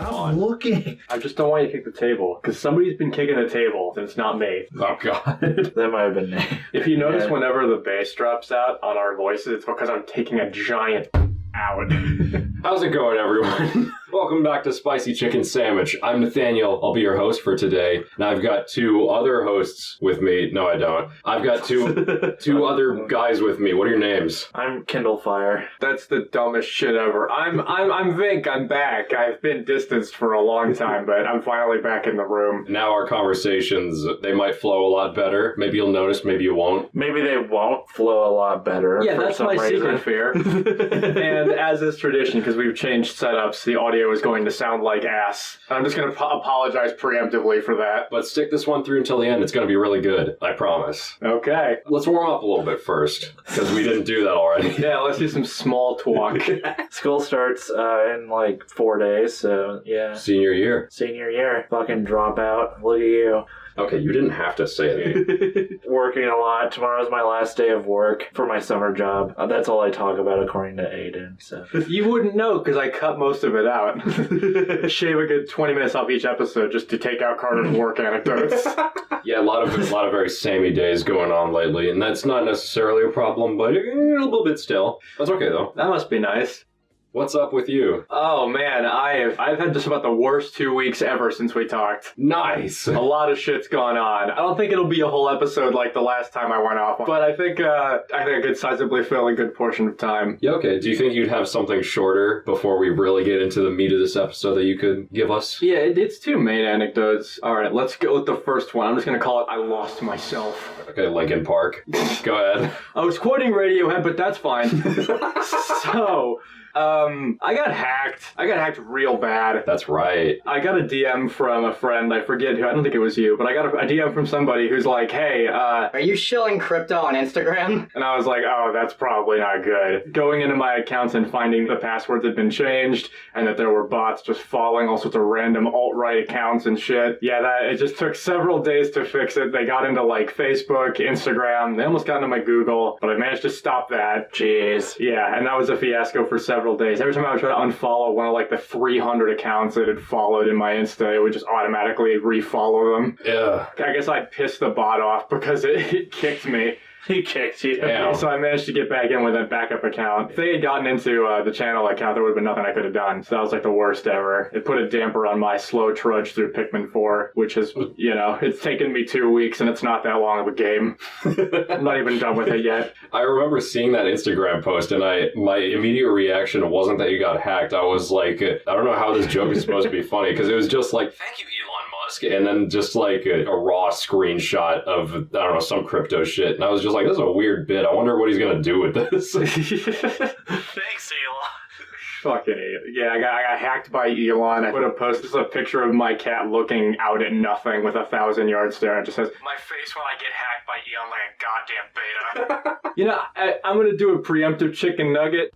Stop looking. I just don't want you to kick the table, because somebody's been kicking the table, and it's not me. Oh, God. That might have been me. If you notice, whenever the bass drops out on our voices, it's because I'm taking a giant out. How's it going, everyone? Welcome back to Spicy Chicken Sammich. I'm Nathaniel. I'll be your host for today. And I've got two other hosts with me. No, I don't. I've got two other guys with me. What are your names? I'm Kindle Fire. That's the dumbest shit ever. I'm Vic. I'm back. I've been distanced for a long time, but I'm finally back in the room. Now our conversations, they might flow a lot better. Maybe you'll notice, maybe you won't. Maybe they won't flow a lot better. Yeah, for that's some my reason. secret fear. And as is tradition, because we've changed setups, the audio is going to sound like ass. I'm just going to apologize preemptively for that. But stick this one through until the end. It's going to be really good. I promise. Okay. Let's warm up a little bit first, because we didn't do that already. Yeah, let's do some small talk. School starts in like 4 days, so yeah. Senior year. Senior year. Fucking dropout. Look at you. Okay, you didn't have to say it. Working a lot. Tomorrow's my last day of work for my summer job. That's all I talk about according to Aiden. So You wouldn't know because I cut most of it out. Shave a good 20 minutes off each episode just to take out Carter's work anecdotes. Yeah, a lot of very samey days going on lately, and that's not necessarily a problem, but a little bit still. That's okay though. That must be nice. What's up with you? Oh man, I've had just about the worst 2 weeks ever since we talked. Nice. A lot of shit's gone on. I don't think it'll be a whole episode like the last time I went off, but I think I could sizably fill a good portion of time. Yeah, okay. Do you think you'd have something shorter before we really get into the meat of this episode that you could give us? Yeah, it's two main anecdotes. All right, let's go with the first one. I'm just gonna call it "I lost myself." Okay, Linkin Park. Go ahead. I was quoting Radiohead, but that's fine. So. I got hacked. I got hacked real bad. That's right. I got a DM from a friend. I forget who. I don't think it was you, but I got a DM from somebody who's like, "Hey, are you shilling crypto on Instagram?" And I was like, "Oh, that's probably not good." Going into my accounts and finding the passwords had been changed and that there were bots just following all sorts of random alt-right accounts and shit. Yeah, it just took several days to fix it. They got into like Facebook, Instagram. They almost got into my Google, but I managed to stop that. jeez. Yeah, and that was a fiasco for several days. Every time I would try to unfollow one of like the 300 accounts that had followed in my Insta, it would just automatically refollow them. Yeah. I guess I pissed the bot off because it kicked me. He kicked you. Damn. So I managed to get back in with a backup account. If they had gotten into the channel account, there would have been nothing I could have done. So that was like the worst ever. It put a damper on my slow trudge through Pikmin 4, which is, it's taken me 2 weeks and it's not that long of a game. I'm not even done with it yet. I remember seeing that Instagram post, and my immediate reaction wasn't that you got hacked. I was like, I don't know how this joke is supposed to be funny, because it was just like, "Thank you, Elon Musk," and then just like a raw screenshot of, I don't know, some crypto shit. And I was just like, this is a weird bit. I wonder what he's going to do with this. Thanks, Elon. Fucking idiot. Yeah, I got hacked by Elon. I put a post. This is a picture of my cat looking out at nothing with a 1,000-yard stare. It just says, "My face when I get hacked by Elon like a goddamn beta." I'm going to do a preemptive chicken nugget.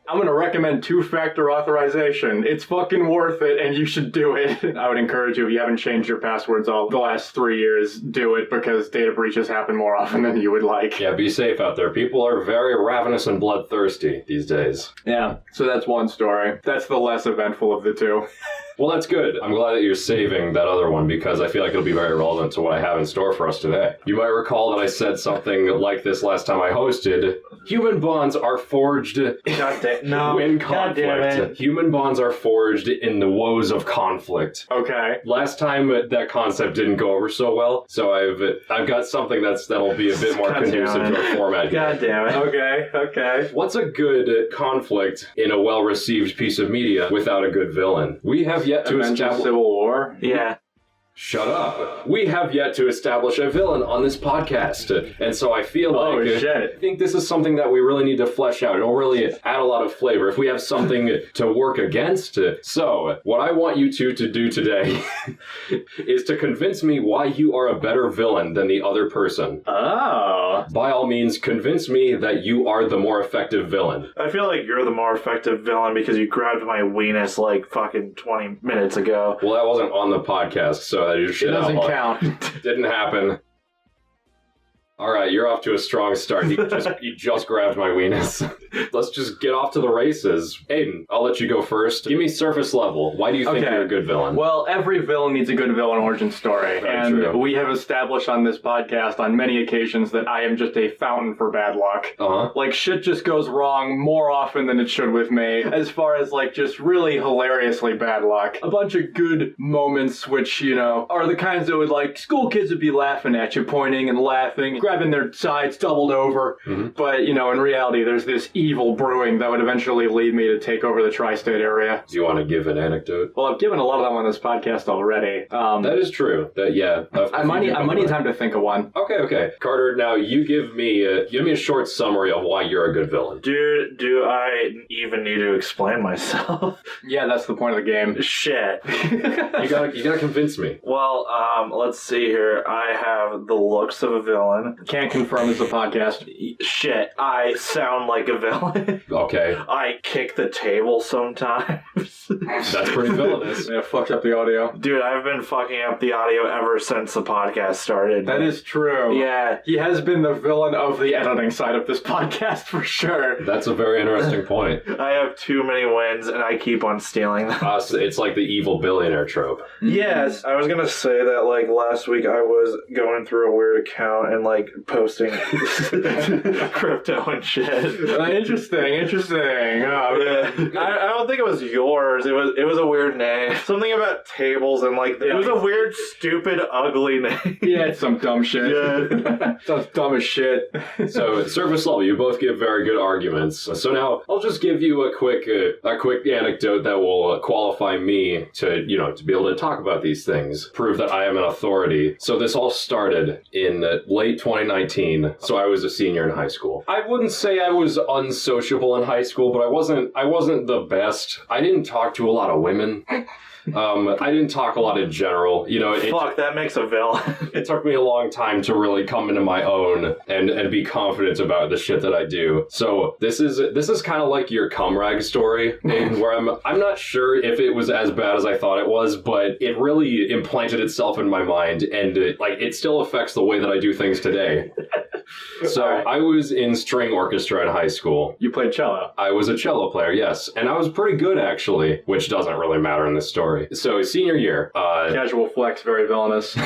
I'm going to recommend two-factor authorization. It's fucking worth it, and you should do it. I would encourage you, if you haven't changed your passwords all the last 3 years, do it, because data breaches happen more often than you would like. Yeah, be safe out there. People are very ravenous and bloodthirsty these days. Yeah, so that's one story. That's the less eventful of the two. Well, that's good. I'm glad that you're saving that other one, because I feel like it'll be very relevant to what I have in store for us today. You might recall that I said something like this last time I hosted. Human bonds are forged in conflict. Human bonds are forged in the woes of conflict. Okay. Last time that concept didn't go over so well, so I've got something that'll be a bit more conducive to our format here. God damn it. Okay. What's a good conflict in a well-received piece of media without a good villain? We have yet to establish Civil War? Yeah. Shut up. We have yet to establish a villain on this podcast. And so I feel like I think this is something that we really need to flesh out. It'll really add a lot of flavor if we have something to work against. So what I want you two to do today is to convince me why you are a better villain than the other person. Oh. By all means, convince me that you are the more effective villain. I feel like you're the more effective villain because you grabbed my weenus like fucking 20 minutes ago. Well, that wasn't on the podcast, so that your shit It doesn't out. count. Didn't happen. All right, you're off to a strong start. You just grabbed my weenus. Let's just get off to the races. Aiden, I'll let you go first. Give me surface level. Why do you think you're a good villain? Well, every villain needs a good villain origin story. Very true. We have established on this podcast on many occasions that I am just a fountain for bad luck. Uh-huh. Like, shit just goes wrong more often than it should with me, as far as, like, just really hilariously bad luck. A bunch of good moments which, you know, are the kinds that would, like, school kids would be laughing at you, pointing and laughing, grabbing their sides doubled over. Mm-hmm. But, you know, in reality, there's this evil brewing that would eventually lead me to take over the tri-state area. Do you want to give an anecdote? Well, I've given a lot of them on this podcast already. That is true. I might need time to think of one. Okay. Carter, now you give me a short summary of why you're a good villain. Dude, do I even need to explain myself? Yeah, that's the point of the game. Shit. You gotta convince me. Well, let's see here. I have the looks of a villain. Can't confirm this is a podcast. Shit, I sound like a villain. Okay. I kick the table sometimes. That's pretty villainous. Yeah, fucked up the audio. Dude, I've been fucking up the audio ever since the podcast started. That is true. Yeah. He has been the villain of the editing side of this podcast for sure. That's a very interesting point. I have too many wins and I keep on stealing them. It's like the evil billionaire trope. Yes, I was gonna say that, like, last week I was going through a weird account and, like, posting crypto and shit. Interesting. Oh, yeah. I don't think it was yours. It was a weird name. Something about tables and, like, it was a weird, stupid, ugly name. Yeah, it's some dumb shit. Yeah. Sounds dumb as shit. So, surface level, you both give very good arguments. So now, I'll just give you a quick anecdote that will qualify me to be able to talk about these things, prove that I am an authority. So this all started in late 2019. So I was a senior in high school. I wouldn't say I was unsociable in high school, but I wasn't the best. I didn't talk to a lot of women. I didn't talk a lot in general. Fuck, that makes a villain. It took me a long time to really come into my own and be confident about the shit that I do. So this is kind of like your cum rag story, where I'm not sure if it was as bad as I thought it was, but it really implanted itself in my mind, and it still affects the way that I do things today. So I was in string orchestra in high school. You played cello? I was a cello player, yes. And I was pretty good, actually, which doesn't really matter in this story. So senior year. Casual flex, very villainous. I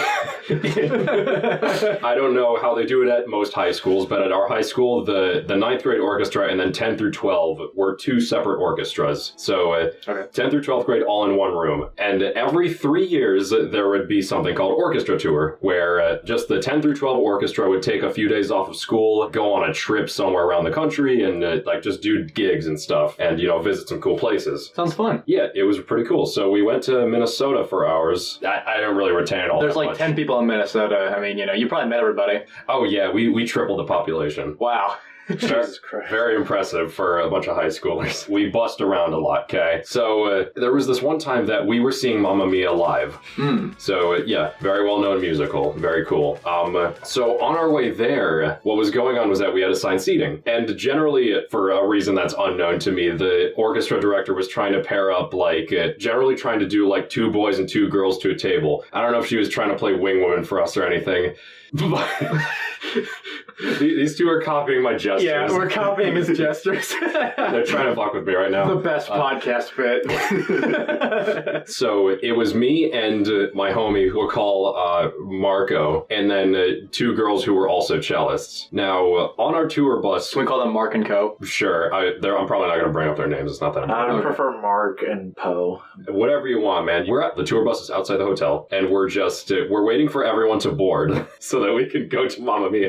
don't know how they do it at most high schools, but at our high school, the 9th grade orchestra and then 10 through 12 were two separate orchestras. So 10th through 12th grade all in one room. And every 3 years, there would be something called orchestra tour, where just the 10 through 12 orchestra would take a few days off of school, go on a trip somewhere around the country, and just do gigs and stuff, and visit some cool places. Sounds fun. Yeah, it was pretty cool. So we went to Minnesota for hours. I don't really retain all There's that like much. 10 people in Minnesota. I mean, you probably met everybody. Oh yeah, we tripled the population. Wow. Jesus Christ. Very impressive for a bunch of high schoolers. We bust around a lot, okay? So there was this one time that we were seeing Mamma Mia live. So yeah, very well-known musical. Very cool. So on our way there, what was going on was that we had assigned seating. And generally, for a reason that's unknown to me, the orchestra director was trying to pair up, generally trying to do, 2 boys and 2 girls to a table. I don't know if she was trying to play wing woman for us or anything. These two are copying my gestures. Yeah, we're copying his gestures. They're trying to fuck with me right now. The best podcast bit. So it was me and my homie, who we'll call Marco, and then 2 girls who were also cellists. Now, on our tour bus... Can we call them Mark and Co? Sure. I'm probably not going to bring up their names. It's not that important. I would prefer Mark and Poe. Whatever you want, man. We're at the tour bus is outside the hotel, and we're waiting for everyone to board so that we can go to Mamma Mia.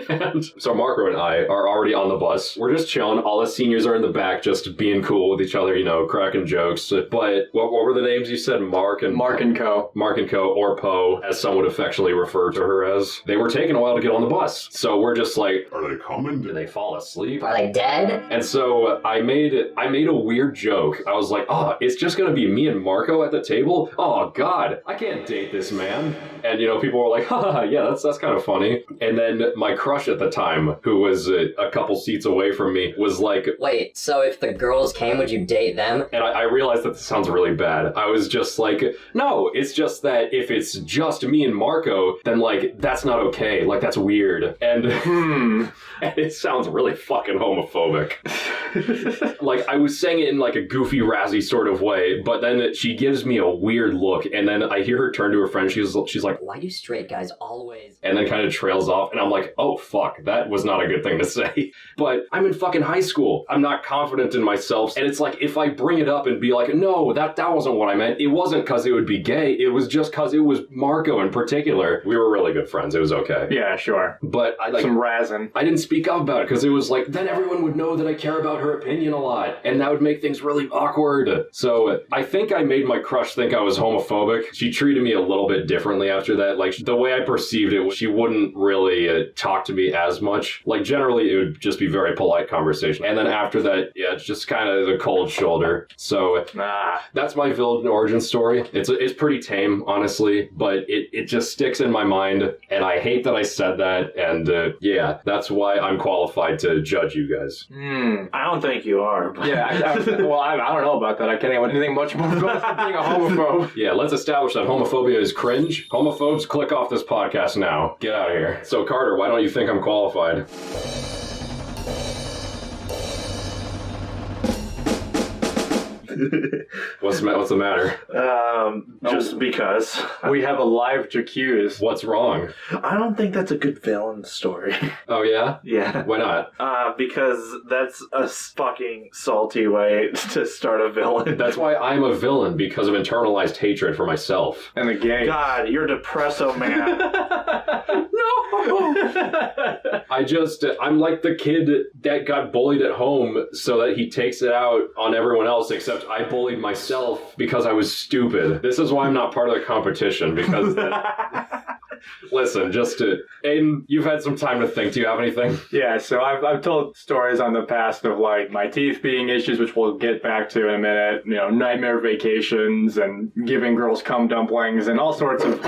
And so Marco and I are already on the bus. We're just chilling. All the seniors are in the back, just being cool with each other, cracking jokes. But what were the names you said? Mark and Co. Mark and Co. or Poe, as some would affectionately refer to her as. They were taking a while to get on the bus. So we're just like, are they coming? Did they fall asleep? Are they dead? And so I made a weird joke. I was like, it's just going to be me and Marco at the table? Oh, God, I can't date this man. And, people were like, yeah, that's kind of funny. And then my crush crush at the time, who was a couple seats away from me, was like... Wait, so if the girls came, would you date them? And I realized that this sounds really bad. I was just like, no, it's just that if it's just me and Marco, then, like, that's not okay. Like, that's weird. And, and it sounds really fucking homophobic. Like, I was saying it in, like, a goofy, razzy sort of way, but then she gives me a weird look, and then I hear her turn to her friend. She's like, why do straight guys always... And then kind of trails off, and I'm like, oh, fuck, that was not a good thing to say. But I'm in fucking high school. I'm not confident in myself, and it's like, if I bring it up and be like, no, that wasn't what I meant. It wasn't because it would be gay. It was just because it was Marco in particular. We were really good friends. It was okay. Yeah, sure. But I like... Some razzing. I didn't speak up about it, because it was like, then everyone would know that I care about her opinion a lot, and that would make things really awkward. So I think I made my crush think I was homophobic. She treated me a little bit differently after that. Like, the way I perceived it, she wouldn't really talk to me as much. Like, generally, it would just be very polite conversation. And then after that, yeah, it's just kind of the cold shoulder. So, that's my villain origin story. It's pretty tame, honestly, but it just sticks in my mind, and I hate that I said that, and yeah, that's why I'm qualified to judge you guys. I don't think you are. But... Yeah, I don't know about that. I can't think anything much more about than being a homophobe. Yeah, let's establish that homophobia is cringe. Homophobes, click off this podcast now. Get out of here. So, Carter, why don't you think I'm qualified? What's the matter? Just because. We have a live Jacuse. What's wrong? I don't think that's a good villain story. Oh, yeah? Yeah. Why not? Because that's a fucking salty way to start a villain. That's why I'm a villain, because of internalized hatred for myself. And the gay. God, you're depresso man. No! I'm like the kid that got bullied at home so that he takes it out on everyone else, except I bullied myself because I was stupid. This is why I'm not part of the competition, because... Listen, Aiden, you've had some time to think. Do you have anything? Yeah, so I've told stories on the past of, like, my teeth being issues, which we'll get back to in a minute. You know, nightmare vacations and giving girls cum dumplings and all sorts of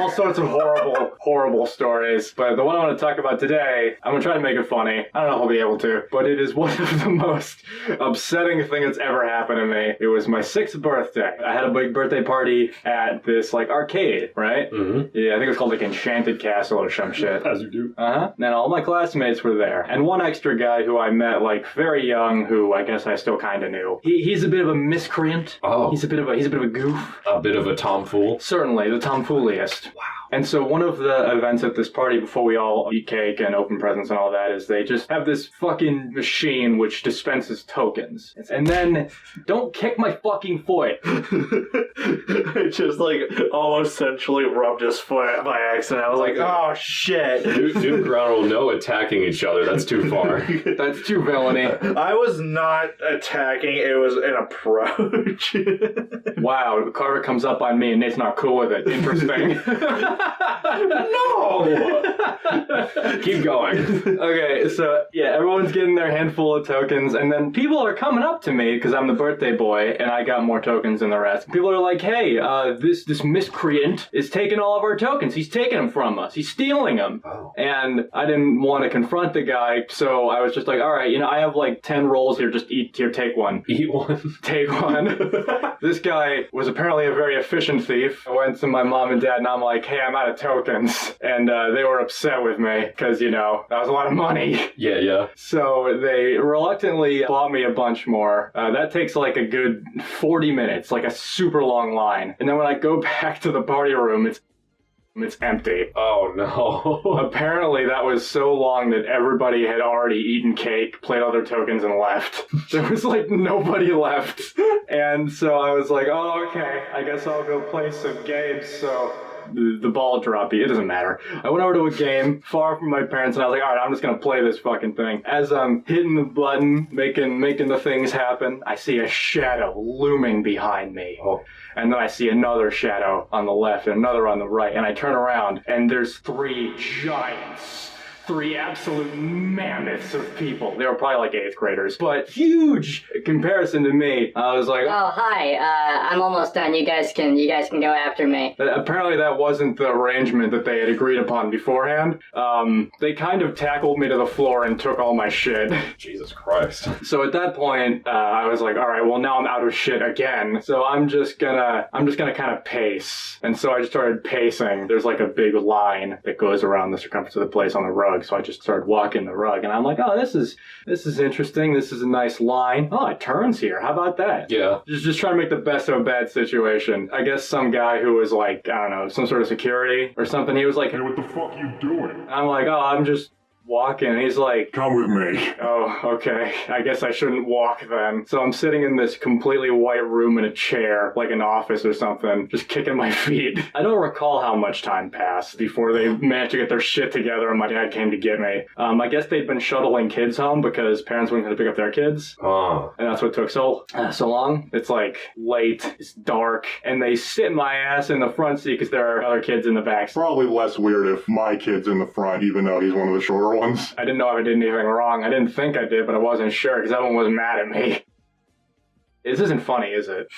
horrible stories. But the one I want to talk about today, I'm gonna try to make it funny. I don't know if I'll be able to, but it is one of the most upsetting thing that's ever happened to me. It was my 6th birthday. I had a big birthday party at this, like, arcade, right? Mm-hmm. Yeah, I think it was called, like, Enchanted Castle or some shit. As you do. And all my classmates were there. And one extra guy who I met, like, very young, who I guess I still kind of knew. He's a bit of a miscreant. Oh. He's a bit of a goof. A bit of a tomfool. Certainly, the tomfooliest. Wow. And so one of the events at this party before we all eat cake and open presents and all that is they just have this fucking machine which dispenses tokens. And then, don't kick my fucking foot. It just, like, almost essentially rubbed his foot by accident. I was like, oh, shit. New ground will know attacking each other. That's too far. That's too villainy. I was not attacking. It was an approach. Wow, Carter comes up on me and Nate's not cool with it. Interesting. No! Keep going. Okay, so yeah, everyone's getting their handful of tokens, and then people are coming up to me because I'm the birthday boy and I got more tokens than the rest. People are like, hey, this miscreant is taking all of our tokens. He's taking them from us. He's stealing them. Oh. And I didn't want to confront the guy, so I was just like, all right, I have like 10 rolls here. Just take one. Eat one. Take one. This guy was apparently a very efficient thief. I went to my mom and dad and I'm like, hey, I'm out of tokens. And they were upset with me because, that was a lot of money. Yeah. So they reluctantly bought me a bunch more. That takes like a good 40 minutes, like a super long line. And then when I go back to the party room, it's empty. Oh, no. Apparently that was so long that everybody had already eaten cake, played all their tokens, and left. There was, like, nobody left. And so I was like, oh, okay, I guess I'll go play some games, so... The ball dropped. It doesn't matter. I went over to a game far from my parents and I was like, all right, I'm just going to play this fucking thing. As I'm hitting the button, making the things happen, I see a shadow looming behind me. Oh. And then I see another shadow on the left and another on the right. And I turn around and there's 3 giants. three absolute mammoths of people. They were probably like 8th graders, but huge in comparison to me. I was like, Oh, hi. I'm almost done. You guys can go after me. apparently that wasn't the arrangement that they had agreed upon beforehand. They kind of tackled me to the floor and took all my shit. Jesus Christ. So at that point, I was like, all right, well now I'm out of shit again. So I'm just gonna kind of pace. And so I just started pacing. There's like a big line that goes around the circumference of the place on the rug. So I just started walking the rug, and I'm like, oh, this is interesting. This is a nice line. Oh, it turns here. How about that? Yeah. Just trying to make the best of a bad situation. I guess some guy who was like, I don't know, some sort of security or something, he was like, Hey, what the fuck you doing? I'm like, oh, I'm just walking. And he's like, Come with me. oh, okay. I guess I shouldn't walk then. So I'm sitting in this completely white room in a chair, like an office or something, just kicking my feet. I don't recall how much time passed before they managed to get their shit together and my dad came to get me. I guess they'd been shuttling kids home because parents weren't going to pick up their kids. Oh. And that's what took so long. It's like late, it's dark, and they sit my ass in the front seat because there are other kids in the back. Probably less weird if my kid's in the front, even though he's one of the shorter ones. I didn't know if I did anything wrong. I didn't think I did, but I wasn't sure because everyone was mad at me. This isn't funny, is it?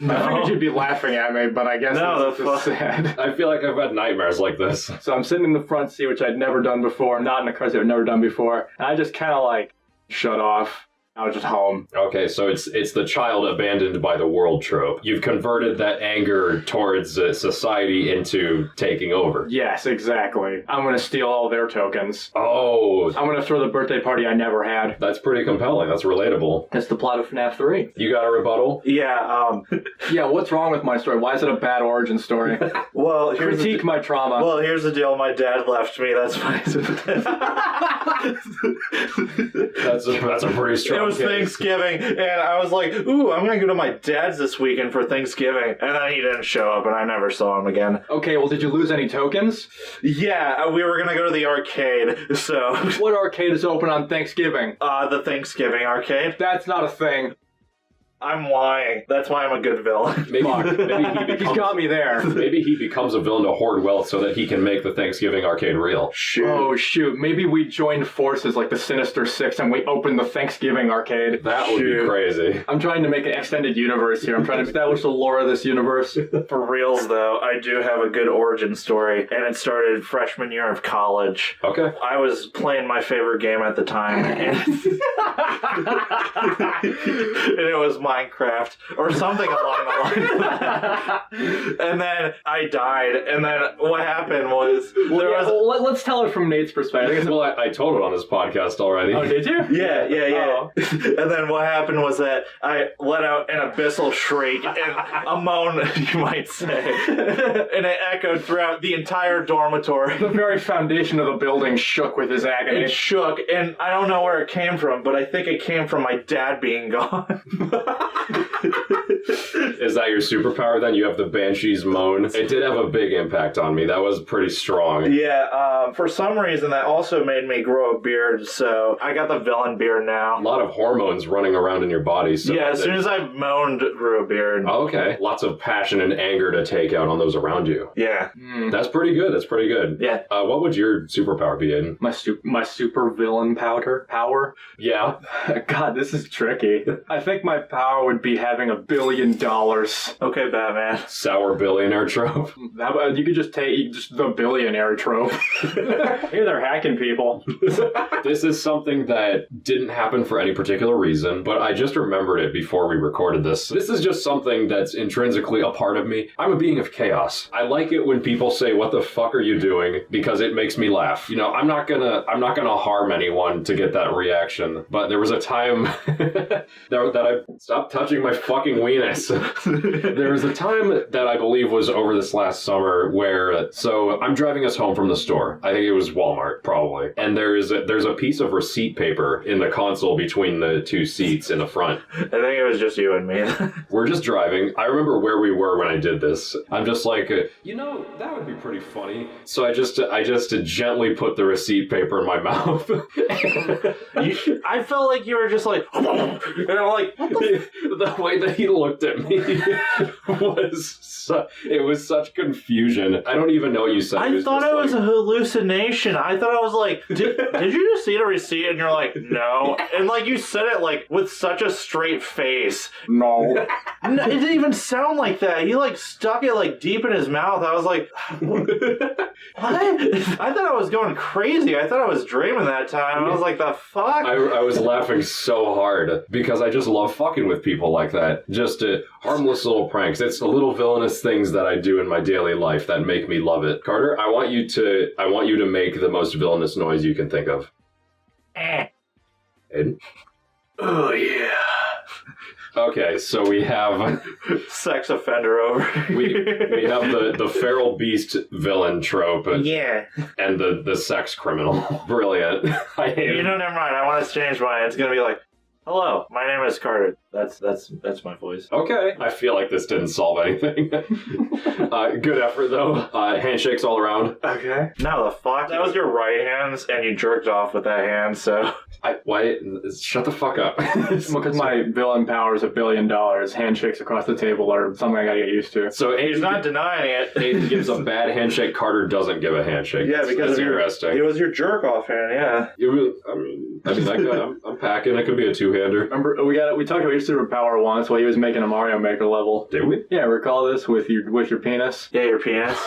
No. I figured you'd be laughing at me, but I guess No, it's just sad. I feel like I've had nightmares like this. So I'm sitting in the front seat, which I'd never done before, not in a car seat I'd never done before, and I just kind of like shut off. I was just home. Okay, so it's the child abandoned by the world trope. You've converted that anger towards society into taking over. Yes, exactly. I'm going to steal all their tokens. Oh, I'm going to throw the birthday party I never had. that's pretty compelling. That's relatable. That's the plot of FNAF 3. You got a rebuttal? Yeah, Yeah, what's wrong with my story? Why is it a bad origin story? well, Critique my trauma. Well, here's the deal. My dad left me. That's why. That's a pretty strong It was case. Thanksgiving, and I was like, ooh, I'm going to go to my dad's this weekend for Thanksgiving. And then he didn't show up, and I never saw him again. Okay, well, did you lose any tokens? Yeah, we were going to go to the arcade, so... What arcade is open on Thanksgiving? The Thanksgiving arcade. That's not a thing. I'm lying. That's why I'm a good villain. Maybe he He's becomes, got me there. maybe he becomes a villain to hoard wealth so that he can make the Thanksgiving arcade real. Shoot. Oh, shoot. Maybe we joined forces like the Sinister Six and we opened the Thanksgiving arcade. That would be crazy. I'm trying to make an extended universe here. I'm trying to establish the lore of this universe. For reals, though, I do have a good origin story, and it started freshman year of college. Okay. I was playing my favorite game at the time, and it was Minecraft, or something along the lines of that. And then I died, and then what happened was... Let's tell it from Nate's perspective. Well, I told it on this podcast already. Oh, did you? Yeah. Oh. And then what happened was that I let out an abyssal shriek, and a moan, you might say, and it echoed throughout the entire dormitory. The very foundation of the building shook with his agony. It shook, and I don't know where it came from, but I think it came from my dad being gone. Is that your superpower then? You have the Banshee's moan? It did have a big impact on me. That was pretty strong. Yeah, for some reason that also made me grow a beard, so I got the villain beard A now. lot of hormones running around in your body. So Yeah, as soon as I moaned, grew a beard. Oh, okay. Lots of passion and anger to take out on those around you. Yeah. That's pretty good. That's pretty good. Yeah. What would your superpower be, Aiden? My super villain power? Yeah. God, this is tricky. I think my power would be having $1 billion. Okay, Batman. Sour billionaire trope. You could just take just the billionaire trope. Hey, they're hacking people. This is something that didn't happen for any particular reason, but I just remembered it before we recorded this. This is just something that's intrinsically a part of me. I'm a being of chaos. I like it when people say, "What the fuck are you doing?" because it makes me laugh. You know, I'm not gonna harm anyone to get that reaction. But there was a time that I stopped touching my fucking weenus. There was a time that I believe was over this last summer where, so I'm driving us home from the store. I think it was Walmart, probably. And there's a piece of receipt paper in the console between the two seats in the front. I think it was just you and me. We're just driving. I remember where we were when I did this. I'm just like, that would be pretty funny. So I just gently put the receipt paper in my mouth. I felt like you were just like, and I'm like, the way that he looked at me. It was such confusion. I don't even know what you said. I thought it was a hallucination. I thought I was like, did you just see the receipt? And you're like, no. And like you said it like with such a straight face. No. No, it didn't even sound like that. He like stuck it like deep in his mouth. I was like, what? I thought I was going crazy. I thought I was dreaming that time. I was like, the fuck? I was laughing so hard because I just love fucking with people like that. Just harmless little pranks. It's the little villainous things that I do in my daily life that make me love it. Carter, I want you to make the most villainous noise you can think of. Aiden? Oh yeah. Okay, so we have Sex offender over here. we have the feral beast villain trope. Yeah. And the sex criminal. Brilliant. I hate You know, never mind. I want to change mine. It's gonna be like, hello, my name is Carter. That's my voice. Okay. I feel like this didn't solve anything. Good effort, though. Handshakes all around. Okay. No, the fuck? That was your right hand, and you jerked off with that hand, so... Shut the fuck up. Because my villain power is $1 billion. Handshakes across the table are something I gotta get used to. So He's not denying it. Aiden gives a bad handshake. Carter doesn't give a handshake. Yeah, because that's interesting. It was your jerk-off hand, yeah. I'm packing. It could be a two-hander. Remember, we talked about your superpower once while he was making a Mario Maker level. Did we? Yeah, recall this with your penis? Yeah, your penis.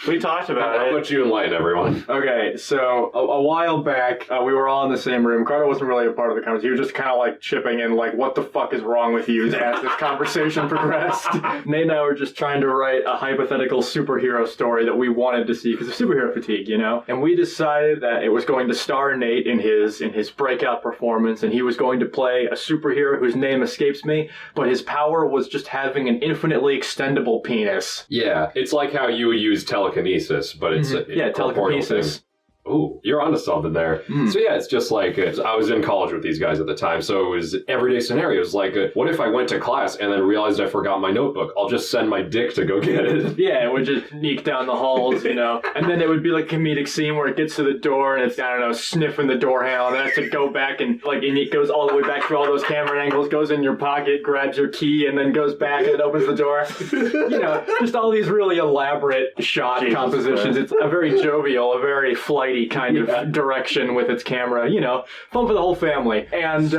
We talked about How it. about you enlighten everyone? Okay, so a while back, we were all in the same room. Carter wasn't really a part of the conversation. He was just kind of like chipping in, like, what the fuck is wrong with you as this conversation progressed. Nate and I were just trying to write a hypothetical superhero story that we wanted to see, because of superhero fatigue, you know? And we decided that it was going to star Nate in his breakout performance, and he was going to play a superhero whose name escapes me, but his power was just having an infinitely extendable penis. Yeah, it's like how you would use telekinesis, but it's a corporeal telekinesis. thing. Ooh, you're onto something there. So yeah, it's just like, I was in college with these guys at the time, so it was everyday scenarios. Like, what if I went to class and then realized I forgot my notebook? I'll just send my dick to go get it. Yeah, it would just sneak down the halls, you know. And then it would be like a comedic scene where it gets to the door and it's, I don't know, sniffing the door handle, and then it has to go back and it goes all the way back through all those camera angles, goes in your pocket, grabs your key, and then goes back and opens the door. You know, just all these really elaborate shot compositions. Christ. It's a very jovial, a very flighty kind of direction with its camera, you know, fun for the whole family. And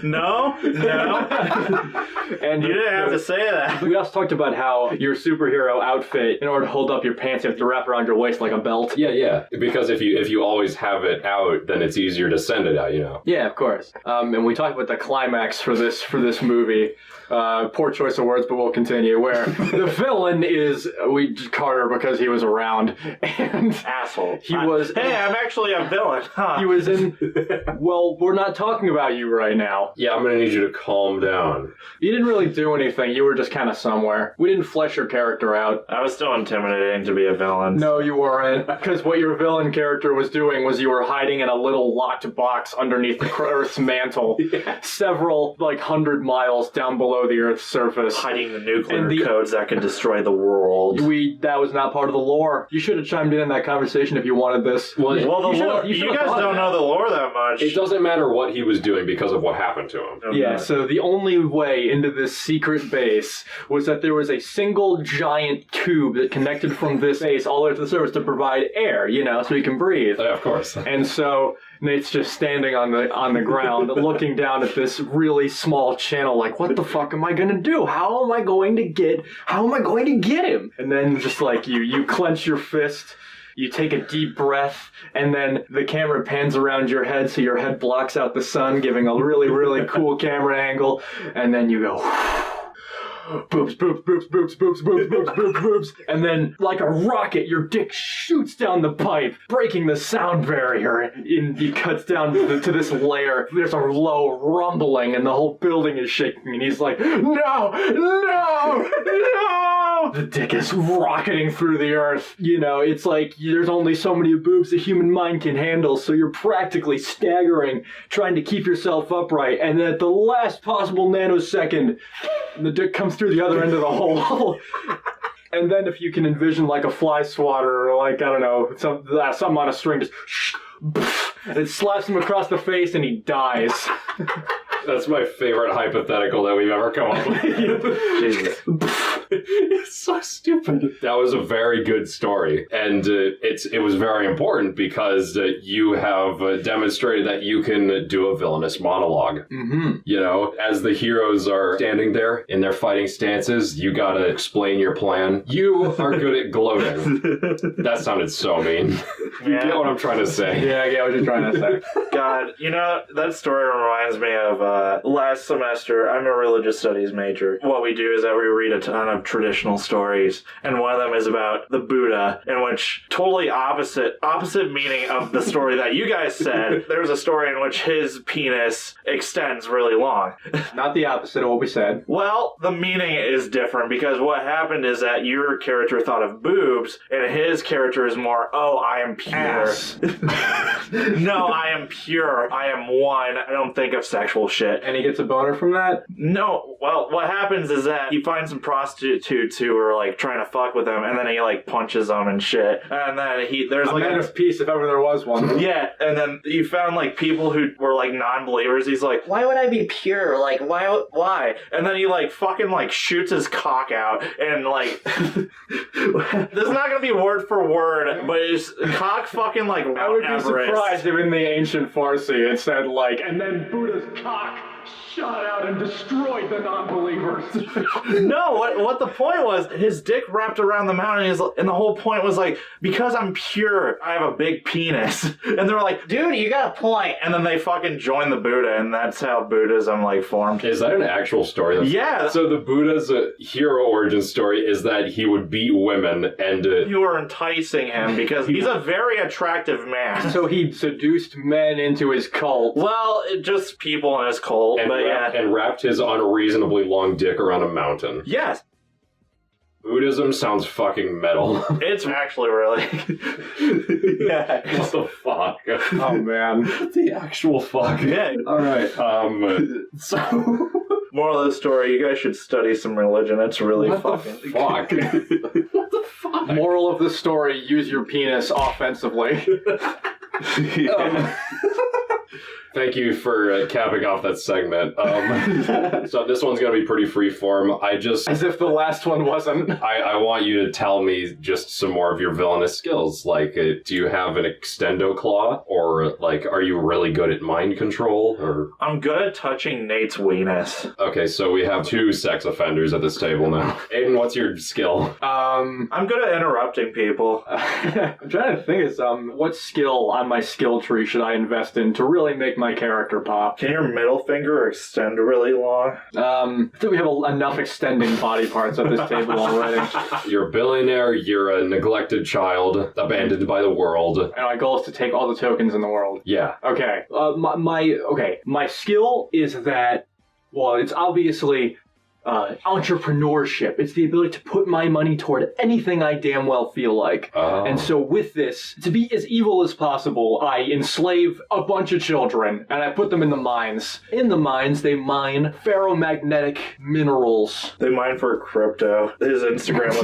No. And you didn't have to say that. We also talked about how your superhero outfit, in order to hold up your pants, you have to wrap around your waist like a belt. Yeah. Because if you always have it out, then it's easier to send it out, you know. Yeah, of course. And we talked about the climax for this movie. Poor choice of words, but we'll continue. Where the villain is Carter because he was around, and asshole. He was. Hey, I'm actually a villain. Huh? He was in. Well, we're not talking about you right now. Yeah, I'm gonna need you to calm down. You didn't really do anything. You were just kind of somewhere. We didn't flesh your character out. I was still intimidating to be a villain. No, you weren't. Because what your villain character was doing was you were hiding in a little locked box underneath the Earth's mantle, several 100 miles down below the Earth's surface, hiding the nuclear codes that can destroy the world. That was not part of the lore. You should have chimed in that conversation if you wanted this. Well, the lore. You guys don't know the lore that much. It doesn't matter what he was doing because of what happened to him. Yeah, so the only way into this secret base was that there was a single giant tube that connected from this base all the way to the surface to provide air, you know, so he can breathe. Yeah, of course. And so Nate's just standing on the ground looking down at this really small channel like, what the fuck am I gonna do? How am I going to get him? And then just you clench your fist, you take a deep breath, and then the camera pans around your head so your head blocks out the sun, giving a really, really cool camera angle, and then you go boobs, boobs, boobs, boobs, boobs, boobs, boobs, boobs, boobs, and then like a rocket, your dick shoots down the pipe, breaking the sound barrier, and he cuts down to this layer. There's a low rumbling, and the whole building is shaking, and he's like, no! The dick is rocketing through the earth. You know, it's like there's only so many boobs the human mind can handle, so you're practically staggering, trying to keep yourself upright, and then at the last possible nanosecond, the dick comes through the other end of the hole. And then if you can envision like a fly swatter or like, I don't know, something on a string, just and it slaps him across the face and he dies. That's my favorite hypothetical that we've ever come up with. Jesus. It's so stupid. That was a very good story, and it was very important because you have demonstrated that you can do a villainous monologue. Mm-hmm. You know, as the heroes are standing there in their fighting stances, you gotta explain your plan. You are good at gloating. That sounded so mean. You get what I'm trying to say. Yeah, I get what you're trying to say. God, you know, that story reminds me of last semester. I'm a religious studies major. What we do is that we read a ton of traditional stories, and one of them is about the Buddha, in which totally opposite meaning of the story that you guys said. There's a story in which his penis extends really long. Not the opposite of what we said. Well, the meaning is different because what happened is that your character thought of boobs, and his character is more, oh, I am pure. Ass. No, I am pure. I am one. I don't think of sexual shit. And he gets a boner from that? No, well, what happens is that he finds some prostitutes who are, like, trying to fuck with him, and then he, like, punches them and shit. And then there's, A like... man of peace, if ever there was one. Yeah, and then he found, like, people who were, like, non-believers. He's like, why would I be pure? Like, why? And then he, like, fucking, like, shoots his cock out, and, like... this is not gonna be word for word, but it's cock fucking, like, Mount I would be Everest. surprised if in the ancient Farsi it said, like, and then Buddha's cock shot out and destroyed the non-believers. No, what the point was, his dick wrapped around the mountain, and the whole point was like, because I'm pure, I have a big penis. And they're like, dude, you got a point. And then they fucking joined the Buddha, and that's how Buddhism, like, formed. Is that an actual story? Yeah. So the Buddha's hero origin story is that he would beat women and... You were enticing him because he's a very attractive man. So he seduced men into his cult. Well, just people in his cult, but yeah. And wrapped his unreasonably long dick around a mountain. Yes. Buddhism sounds fucking metal. It's actually really... Yeah. What the fuck? Oh, man. The actual fuck. Yeah. Alright, so... Moral of the story, you guys should study some religion. It's really What fucking... the fuck? What the fuck? Moral of the story, use your penis offensively. Thank you for capping off that segment. So this one's going to be pretty freeform. As if the last one wasn't. I want you to tell me just some more of your villainous skills. Like, do you have an extendo claw? Or, like, are you really good at mind control? Or I'm good at touching Nate's weenus. okay, so we have two sex offenders at this table now. Aiden, what's your skill? I'm good at interrupting people. I'm trying to think of what skill on my skill tree should I invest in to really make my character pop. Can your middle finger extend really long? I think we have enough extending body parts at this table already. You're a billionaire, you're a neglected child, abandoned by the world. And my goal is to take all the tokens in the world. Yeah. Okay. My skill is that, well, it's obviously entrepreneurship. It's the ability to put my money toward anything I damn well feel like. Oh. And so with this, to be as evil as possible, I enslave a bunch of children and I put them in the mines. In the mines, they mine ferromagnetic minerals. They mine for crypto. His Instagram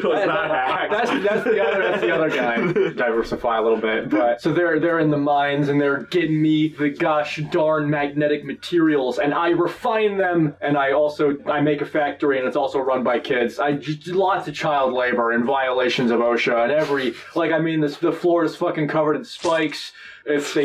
was not hacked. That's the other guy. Diversify a little bit. But so they're in the mines and they're getting me the gosh darn magnetic materials, and I refine them, and I make a factory, and it's also run by kids. Lots of child labor and violations of OSHA, and the floor is fucking covered in spikes. If they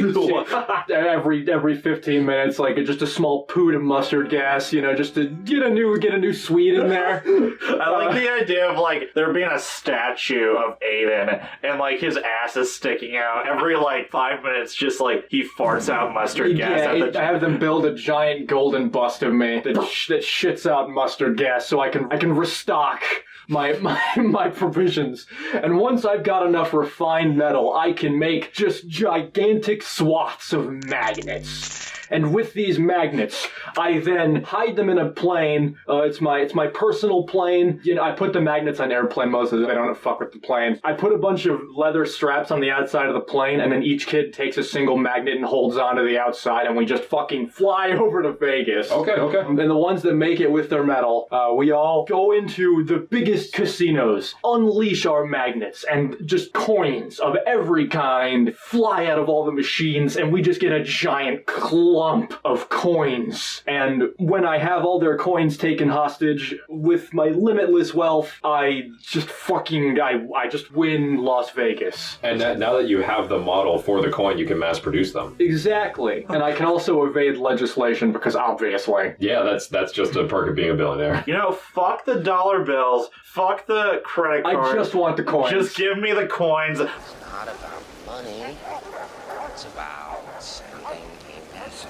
every 15 minutes, like just a small poot of mustard gas, just to get a new suite in there. I like the idea of like there being a statue of Aiden and like his ass is sticking out every like 5 minutes, just like he farts out mustard gas. Yeah, I have them build a giant golden bust of me that shits out mustard gas, so I can restock my provisions. And once I've got enough refined metal, I can make just gigantic swaths of magnets. And with these magnets, I then hide them in a plane. It's my personal plane. I put the magnets on airplane most of the time. I don't fuck with the plane. I put a bunch of leather straps on the outside of the plane, and then each kid takes a single magnet and holds onto the outside, and we just fucking fly over to Vegas. Okay. And the ones that make it with their metal, we all go into the biggest casinos, unleash our magnets, and just coins of every kind fly out of all the machines, and we just get a giant club lump of coins. And when I have all their coins taken hostage, with my limitless wealth, I just win Las Vegas. And now that you have the model for the coin, you can mass produce them. Exactly. And I can also evade legislation because obviously. Yeah, that's just a perk of being a billionaire. You know, fuck the dollar bills, fuck the credit cards. I just want the coins. Just give me the coins. It's not about money. It's about sending a message.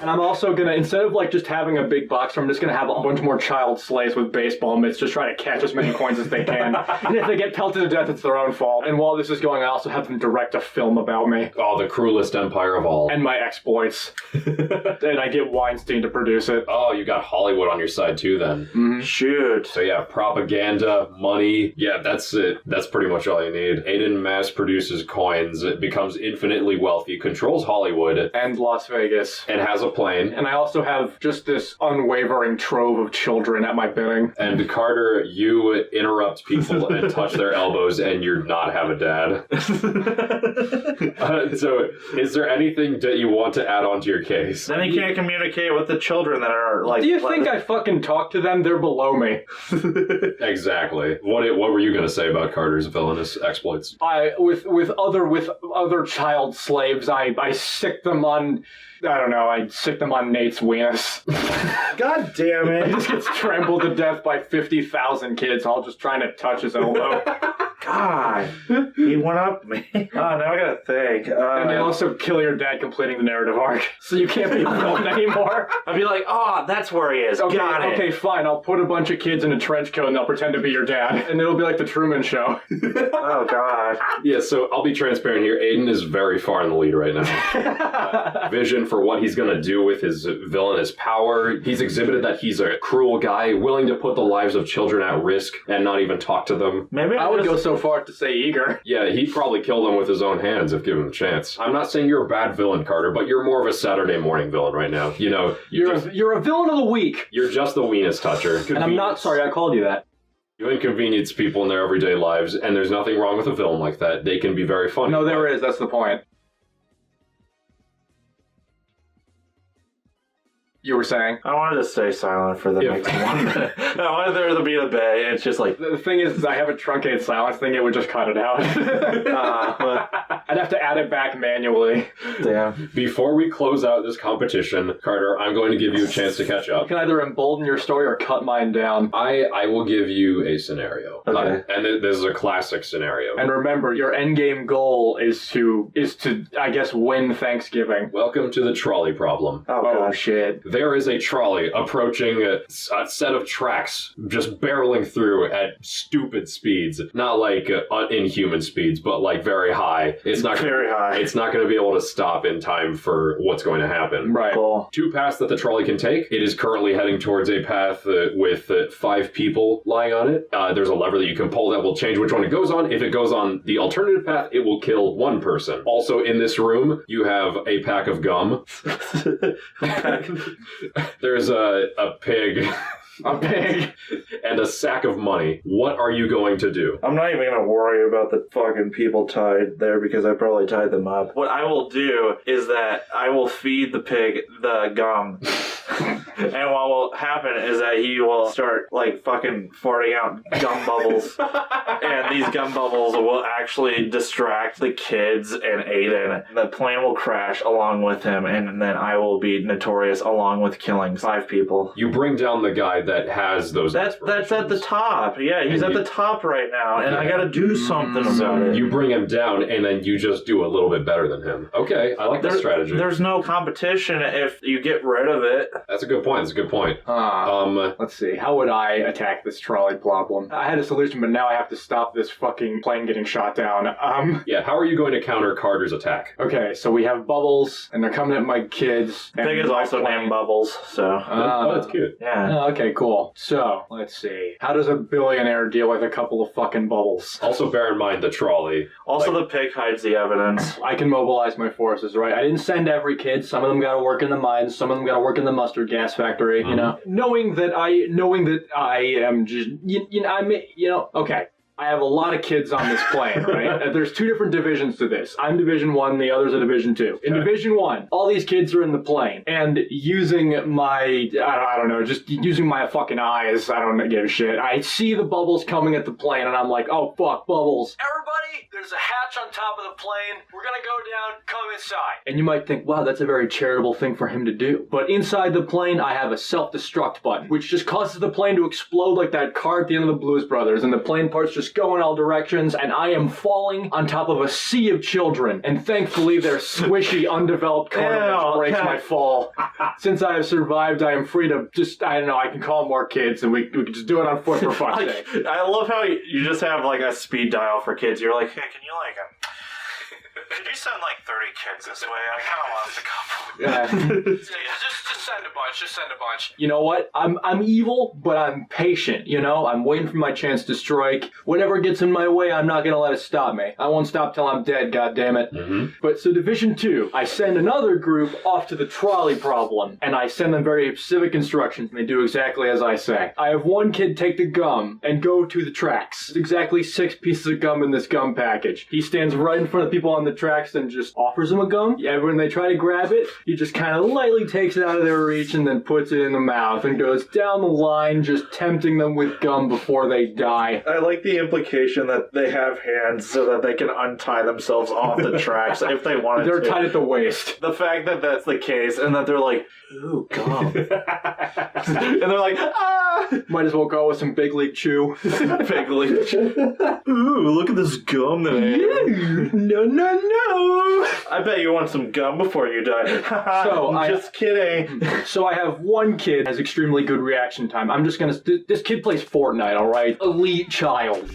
And I'm also gonna, instead of like just having a big box, I'm just gonna have a bunch more child slaves with baseball mitts just try to catch as many coins as they can. And if they get pelted to death, it's their own fault. And while this is going, I also have them direct a film about me. Oh, the cruelest empire of all. And my exploits. And I get Weinstein to produce it. Oh, you got Hollywood on your side too then. Mm-hmm. Shoot. So yeah, propaganda, money, yeah, that's it. That's pretty much all you need. Aiden mass produces coins, becomes infinitely wealthy, controls Hollywood, And Las Vegas. and has a plane. And I also have just this unwavering trove of children at my bidding. And Carter, you interrupt people and touch their elbows, and you're not have a dad. So, is there anything that you want to add on to your case? Then he can't communicate with the children that are like. Do you think I fucking talk to them? They're below me. Exactly. What were you going to say about Carter's villainous exploits? With other child slaves, I sick them on. I don't know, I sick them on Nate's weenus. God damn He it. just gets trampled to death by 50,000 kids all just trying to touch his elbow. God. He went up me. Oh, now I gotta think. And they also kill your dad completing the narrative arc. So you can't be a villain anymore. I'd be like, oh, that's where he is. Okay, Got it. okay, fine. I'll put a bunch of kids in a trench coat and they'll pretend to be your dad. And it'll be like the Truman Show. Oh, God. Yeah, so I'll be transparent here. Aiden is very far in the lead right now. Vision for what he's going to do with his villainous power. He's exhibited that he's a cruel guy, willing to put the lives of children at risk and not even talk to them. Maybe I would go so far to say eager. Yeah, he'd probably kill them with his own hands if given a chance. I'm not saying you're a bad villain, Carter, but you're more of a Saturday morning villain right now. You know, You're a villain of the week. you're just the weenus toucher. And I'm not sorry I called you that. You inconvenience people in their everyday lives, and there's nothing wrong with a villain like that. They can be very funny. No, there is. That's the point. You were saying? I wanted to stay silent for the next 1 minute. I wanted there to be a bay. It's just like, The thing is, I have a truncated silence thing. It would just cut it out. I'd have to add it back manually. damn. Before we close out this competition, Carter, I'm going to give you a chance to catch up. You can either embolden your story or cut mine down. I will give you a scenario. Okay. And this is a classic scenario. And remember, your endgame goal is to I guess, win Thanksgiving. Welcome to the trolley problem. Oh, Oh, God. shit. There is a trolley approaching a set of tracks, just barreling through at stupid speeds. Not like inhuman speeds, but like very high. It's not Very high. It's not going to be able to stop in time for what's going to happen. Right. Cool. 2 paths that the trolley can take. It is currently heading towards a path with 5 people lying on it. There's a lever that you can pull that will change which one it goes on. If it goes on the alternative path, it will kill 1 person. Also in this room, you have a pack of gum. There's a pig. A pig. And a sack of money. What are you going to do? I'm not even gonna worry about the fucking people tied there because I probably tied them up. What I will do is that I will feed the pig the gum. And what will happen is that he will start like fucking farting out gum bubbles. And these gum bubbles will actually distract the kids and Aiden. The plane will crash along with him, and then I will be notorious along with killing 5 people. You bring down the guy that has those. That's at the top. Yeah, he's at the top right now, and I gotta do something about it. You bring him down, and then you just do a little bit better than him. Okay, I like that strategy. There's no competition if you get rid of it. That's a good point. That's a good point. Let's see. How would I attack this trolley problem? I had a solution, but now I have to stop this fucking plane getting shot down. Yeah, how are you going to counter Carter's attack? Okay, so we have bubbles, and they're coming at my kids. Pig is also named Bubbles, so. Oh, that's cute. Yeah. Okay, cool. So, let's see. How does a billionaire deal with a couple of fucking bubbles? Also, bear in mind the trolley. Also, the pig hides the evidence. I can mobilize my forces, right? I didn't send every kid. Some of them got to work in the mines. Some of them got to work in the mustard gas factory. You know, knowing that I am just, okay. I have a lot of kids on this plane, right? There's 2 different divisions to this. I'm Division 1, the others are Division 2. In Division 1, all these kids are in the plane, and using my, I don't know, just using my fucking eyes, I don't give a shit. I see the bubbles coming at the plane, and I'm like, oh fuck, bubbles. Everybody, there's a hatch on top of the plane. We're gonna go down, come inside. And you might think, wow, that's a very charitable thing for him to do. But inside the plane, I have a self-destruct button, which just causes the plane to explode like that car at the end of the Blues Brothers, and the plane parts just go in all directions, and I am falling on top of a sea of children. And thankfully, their squishy, undeveloped cartilage breaks my fall. Since I have survived, I am free to just, I don't know, I can call more kids, and we can just do it on foot for fuck's sake. I love how you just have like a speed dial for kids. You're like, hey, can you like could you send like 30 kids this way? I kind of want a couple. Yeah. Just send a bunch. Just send a bunch. You know what? I'm evil, but I'm patient, you know? I'm waiting for my chance to strike. Whatever gets in my way, I'm not gonna let it stop me. I won't stop till I'm dead, goddammit. But so Division 2, I send another group off to the trolley problem, and I send them very specific instructions, and they do exactly as I say. I have one kid take the gum and go to the tracks. There's exactly 6 pieces of gum in this gum package. He stands right in front of people on the tracks and just offers them a gum. Yeah, when they try to grab it, he just kind of lightly takes it out of their reach and then puts it in the mouth and goes down the line, just tempting them with gum before they die. I like the implication that they have hands so that they can untie themselves off the tracks if they wanted to. They're tied at the waist. The fact that that's the case and that they're like, ooh, gum. And they're like, ah! Might as well go with some Big League Chew. Big League Chew. Ooh, look at this gum that I have. No. I bet you want some gum before you die. Just kidding. So I have one kid has extremely good reaction time. I'm just gonna, this kid plays Fortnite, alright? Elite child.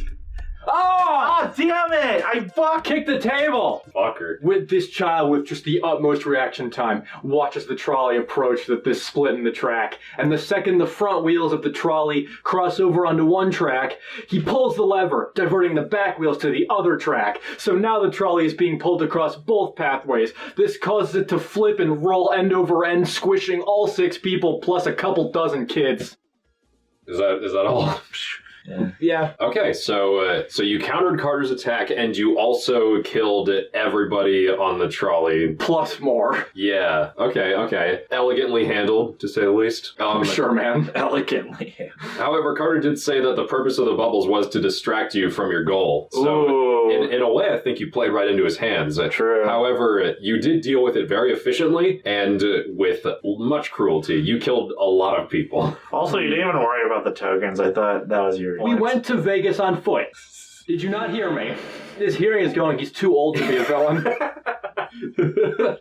Oh, damn it! I kicked the table! Fucker. With this child with just the utmost reaction time, watches the trolley approach this split in the track, and the second the front wheels of the trolley cross over onto one track, he pulls the lever, diverting the back wheels to the other track. So now the trolley is being pulled across both pathways. This causes it to flip and roll end over end, squishing all 6 people plus a couple dozen kids. Is that all? Yeah. Okay, so you countered Carter's attack, and you also killed everybody on the trolley. Plus more. Yeah. Okay. Elegantly handled, to say the least. Sure, man. Elegantly. However, Carter did say that the purpose of the bubbles was to distract you from your goal. So, in a way, I think you played right into his hands. True. However, you did deal with it very efficiently and with much cruelty. You killed a lot of people. Also, you didn't even worry about the tokens. I thought that was your... We went to Vegas on foot. Did you not hear me? His hearing is going, he's too old to be a villain.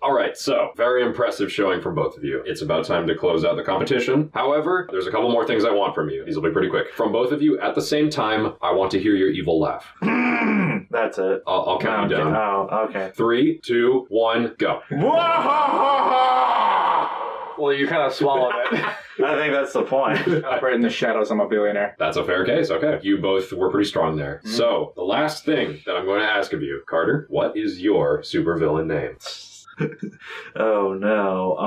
Alright, so, very impressive showing from both of you. It's about time to close out the competition. However, there's a couple more things I want from you. These will be pretty quick. From both of you, at the same time, I want to hear your evil laugh. That's it. I'll count you down. Oh, okay. 3, 2, 1, go. Well, you kind of swallowed it. I think that's the point. Right in the shadows, I'm a billionaire. That's a fair case, okay. You both were pretty strong there. Mm-hmm. So, the last thing that I'm going to ask of you, Carter, what is your supervillain name? Oh no.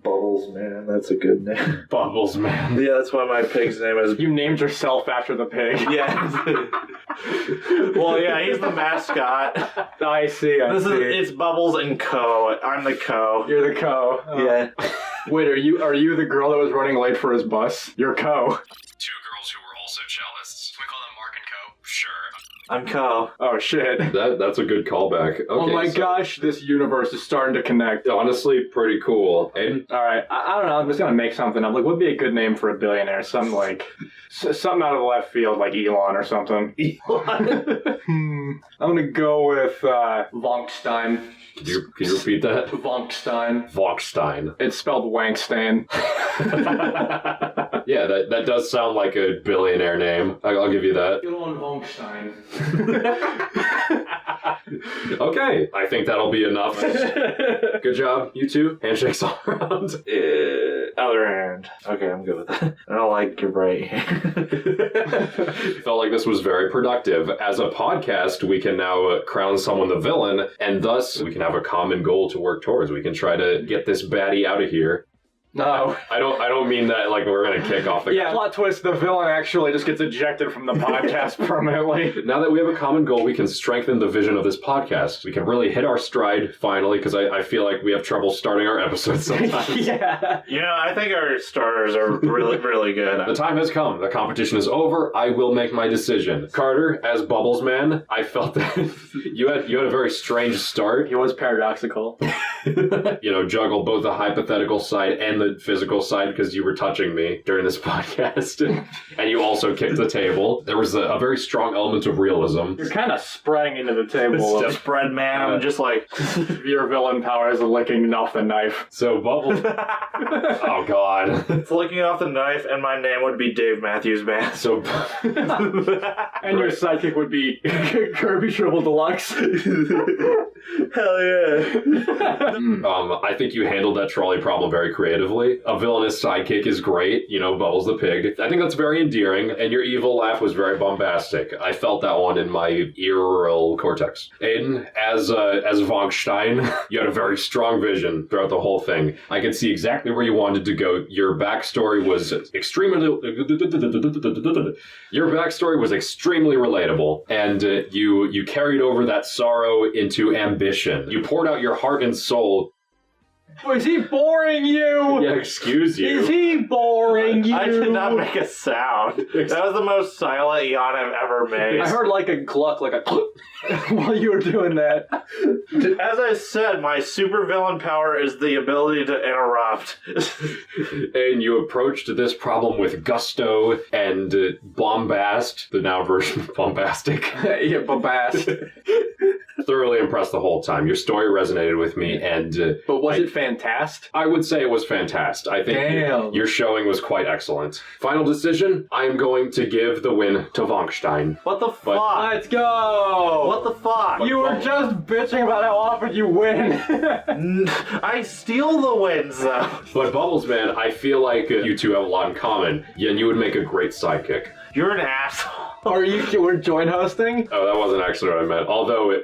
Bubbles Man, that's a good name. Bubbles Man. Yeah, that's why my pig's name is... You named yourself after the pig. Yeah. Well, yeah, he's the mascot. I see. It's Bubbles and Co. I'm the Co. You're the Co. Oh. Yeah. Wait, are you the girl that was running late for his bus? You're Co. 2 girls who were also cellists. Can we call them Mark and Co? Sure. I'm Co. Oh, shit. That's a good callback. Okay, oh my gosh, this universe is starting to connect. Honestly, pretty cool. Aiden? Alright, I don't know, I'm just gonna make something up. Like, what would be a good name for a billionaire? Something like... something out of the left field, like Elon or something. Elon? I'm gonna go with, Vonkstein. Can you repeat that? Vonkstein. Vonkstein. It's spelled Wankstein. Yeah, that does sound like a billionaire name. I'll give you that. Elon Vonkstein. Okay, I think that'll be enough. Good job, you two. Handshakes all around. Other hand. Okay, I'm good with that. I don't like your right hand. Felt like this was very productive. As a podcast, we can now crown someone the villain, and thus we can have a common goal to work towards. We can try to get this baddie out of here. No. I don't mean that like we're gonna kick off the Yeah, plot twist, the villain actually just gets ejected from the podcast permanently. Now that we have a common goal, we can strengthen the vision of this podcast. We can really hit our stride finally, because I feel like we have trouble starting our episodes sometimes. Yeah. You know, I think our starters are really, really good. The time has come. The competition is over. I will make my decision. Carter, as Bubbles Man, I felt that you had a very strange start. He was paradoxical. Juggle both the hypothetical side and the physical side because you were touching me during this podcast. And you also kicked the table. There was a very strong element of realism. You're kind of spraying into the table. Spread man, I'm just like... Your villain power is licking off the knife. So Bubbles... Oh, God. Flicking off the knife, and my name would be Dave Matthews Band. So... And your sidekick would be Kirby Shrivel Deluxe. Hell yeah. I think you handled that trolley problem very creatively. A villainous sidekick is great, Bubbles the pig. I think that's very endearing, and your evil laugh was very bombastic. I felt that one in my ear cortex. Aiden, as Vogstein, you had a very strong vision throughout the whole thing. I could see exactly where you wanted to go. Your backstory was extremely relatable, and you carried over that sorrow into ambition. You poured out your heart and soul. Was he boring you? Yeah, excuse you. Is he boring you? I did not make a sound. That was the most silent yawn I've ever made. I heard like a gluck, like a while you were doing that. As I said, my supervillain power is the ability to interrupt. And you approached this problem with gusto and bombast, the now version of bombastic. Yeah, bombast. Thoroughly impressed the whole time. Your story resonated with me, and... But was it fantastic? I would say it was fantastic. I think your showing was quite excellent. Final decision, I'm going to give the win to Vogstein. What the fuck? Let's go! What the fuck? You were just bitching about how often you win. I steal the wins, though. But Bubbles Man, I feel like you two have a lot in common, and you would make a great sidekick. You're an asshole. We're joint hosting? Oh, that wasn't actually what I meant. Although,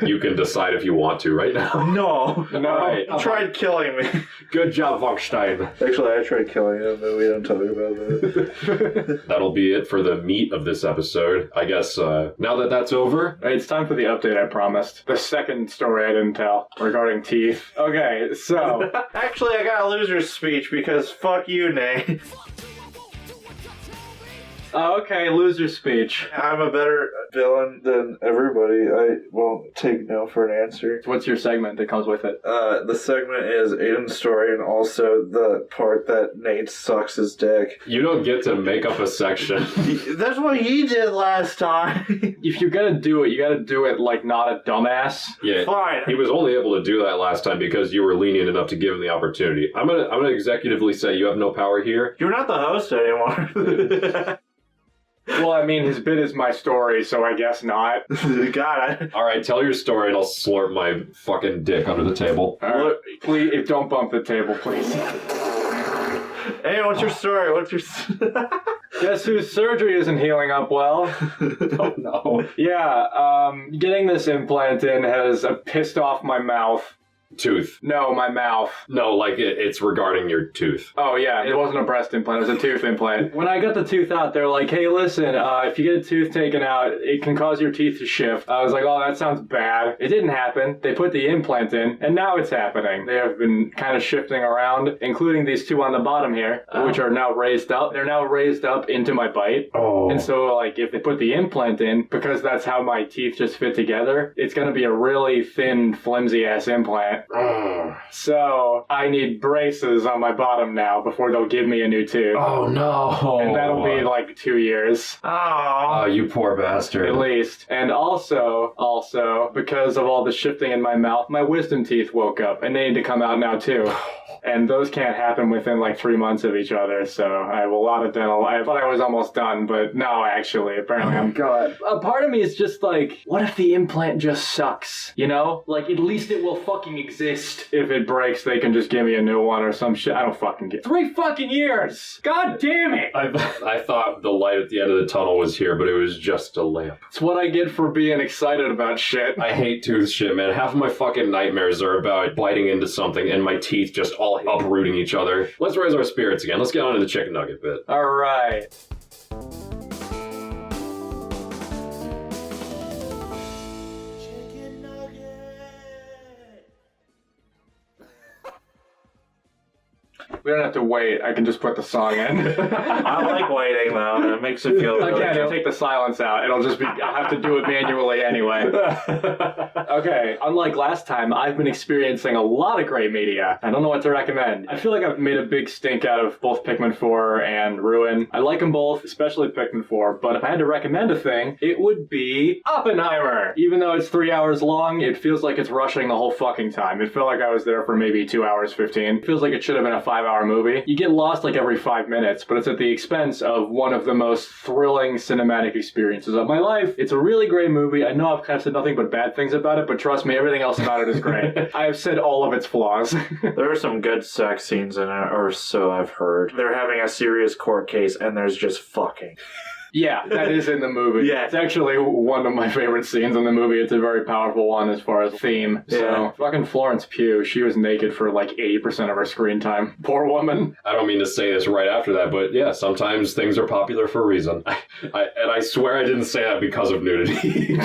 you can decide if you want to right now. No. Right. You tried killing me. Good job, Vogstein. Actually, I tried killing him, but we don't talk about that. That'll be it for the meat of this episode. I guess now that that's over... It's time for the update I promised. The second story I didn't tell regarding teeth. Okay, so... Actually, I got a loser's speech because fuck you, Nate. Oh, okay, loser speech. I'm a better villain than everybody. I won't take no for an answer. What's your segment that comes with it? The segment is Aiden's story and also the part that Nate sucks his dick. You don't get to make up a section. That's what he did last time. If you're gonna do it, you gotta do it like not a dumbass. Yeah, fine. He was only able to do that last time because you were lenient enough to give him the opportunity. I'm gonna executively say you have no power here. You're not the host anymore. Well, I mean, his bit is my story, so I guess not. God, All right, tell your story and I'll slurp my fucking dick under the table. Right. Please, don't bump the table, please. Hey, what's your story? Guess whose surgery isn't healing up well? Oh, no. Yeah, getting this implant in has pissed off my mouth. Tooth. No, my mouth. No, like it's regarding your tooth. Oh, yeah, it wasn't a breast implant, it was a tooth implant. When I got the tooth out, they were like, hey, listen, if you get a tooth taken out, it can cause your teeth to shift. I was like, oh, that sounds bad. It didn't happen. They put the implant in, and now it's happening. They have been kind of shifting around, including these two on the bottom here, which are now raised up. They're now raised up into my bite. Oh. And so, like, if they put the implant in, because that's how my teeth just fit together, it's going to be a really thin, flimsy-ass implant. So I need braces on my bottom now before they'll give me a new tooth. Oh no. And that'll be like 2 years. Oh, you poor bastard. At least. And also, because of all the shifting in my mouth, my wisdom teeth woke up and they need to come out now too. And those can't happen within like 3 months of each other, so I have a lot of dental. I thought I was almost done, but no, actually, apparently I'm... God. A part of me is just like, what if the implant just sucks? You know? Like, at least it will fucking exist. exist. If it breaks, they can just give me a new one or some shit. I don't fucking get 3 fucking years! God damn it! I thought the light at the end of the tunnel was here, but it was just a lamp. It's what I get for being excited about shit. I hate tooth shit, man. Half of my fucking nightmares are about biting into something and my teeth just all uprooting each other. Let's raise our spirits again. Let's get on to the chicken nugget bit. Alright. We don't have to wait. I can just put the song in. I like waiting, though. It makes it feel good. Again, it'll take the silence out. It'll just be, I'll have to do it manually anyway. Okay, unlike last time, I've been experiencing a lot of great media. I don't know what to recommend. I feel like I've made a big stink out of both Pikmin 4 and Ruin. I like them both, especially Pikmin 4, but if I had to recommend a thing, it would be Oppenheimer. Even though it's 3 hours long, it feels like it's rushing the whole fucking time. It felt like I was there for maybe 2 hours 15. It feels like it should have been a 5-hour movie. You get lost like every 5 minutes, but it's at the expense of one of the most thrilling cinematic experiences of my life. It's a really great movie. I know I've kind of said nothing but bad things about it, but trust me, everything else about it is great. I have said all of its flaws. There are some good sex scenes in it, or so I've heard. They're having a serious court case, and there's just fucking. Yeah, that is in the movie. Yeah. It's actually one of my favorite scenes in the movie. It's a very powerful one as far as theme. Yeah. So, fucking Florence Pugh, she was naked for like 80% of her screen time. Poor woman. I don't mean to say this right after that, but yeah, sometimes things are popular for a reason. And I swear I didn't say that because of nudity.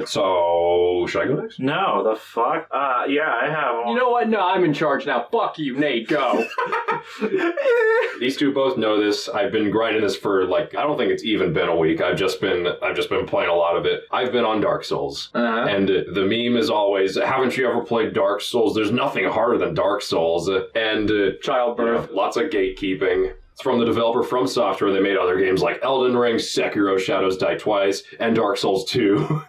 So, should I go next? No, the fuck? Yeah, I have one. You know what? No, I'm in charge now. Fuck you, Nate. Go. These two both know this. I've been grinding this for like, I don't think it's even been a week. I've just been playing a lot of it. I've been on Dark Souls. And the meme is always, haven't you ever played Dark Souls? There's nothing harder than Dark Souls. And Childbirth. Lots of gatekeeping. It's from the developer From Software. They made other games like Elden Ring, Sekiro, Shadows Die Twice, and Dark Souls 2.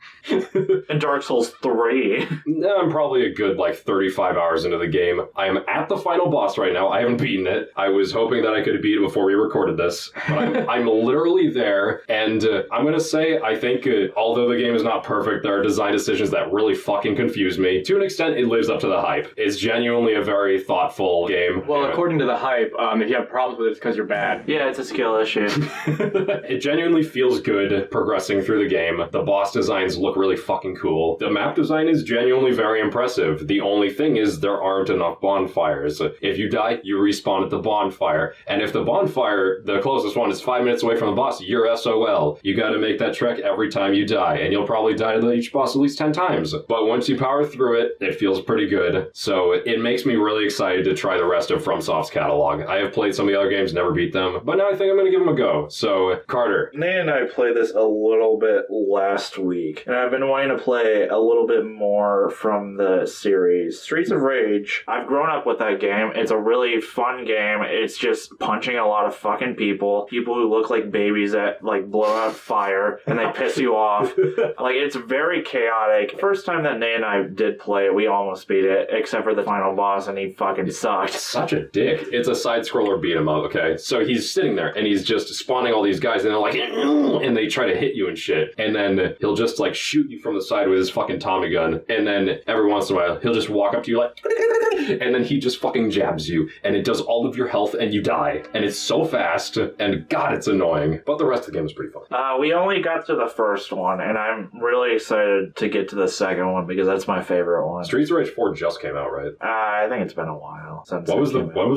And Dark Souls 3. I'm probably a good, 35 hours into the game. I am at the final boss right now. I haven't beaten it. I was hoping that I could beat it before we recorded this. But I'm literally there, and I'm going to say, I think, although the game is not perfect, there are design decisions that really fucking confuse me. To an extent, it lives up to the hype. It's genuinely a very thoughtful game. Well, according to the hype, if you have problems with it, it's because you're bad. Yeah, it's a skill issue. It genuinely feels good progressing through the game. The boss designs look really fucking cool. The map design is genuinely very impressive. The only thing is there aren't enough bonfires. If you die, you respawn at the bonfire. And if the bonfire, the closest one, is 5 minutes away from the boss, you're SOL. You gotta make that trek every time you die, and you'll probably die to each boss at least 10 times. But once you power through it, it feels pretty good. So it makes me really excited to try the rest of FromSoft's catalog. I have played some of the other games, never beat them, but now I think I'm gonna give them a go. So, Carter. Nate and I played this a little bit last week, and I've been wanting to play a little bit more from the series. Streets of Rage, I've grown up with that game. It's a really fun game. It's just punching a lot of fucking people who look like babies that blow out fire, and they piss you off. It's very chaotic. First time that Nate and I did play it, we almost beat it, except for the final boss, and he fucking sucked. Such a dick. It's a side-scroller beat 'em up, okay? So he's sitting there, and he's just spawning all these guys, and they're like, and they try to hit you and shit. And then he'll just, shoot you from the side with his fucking Tommy gun. And then every once in a while, he'll just walk up to you and then he just fucking jabs you. And it does all of your health, and you die. And it's so fast, and God, it's annoying. But the rest of the game is pretty fun. We only got to the first one, and I'm really excited to get to the second one, because that's my favorite one. Streets of Rage 4 just came out, right? I think it's been a while since What was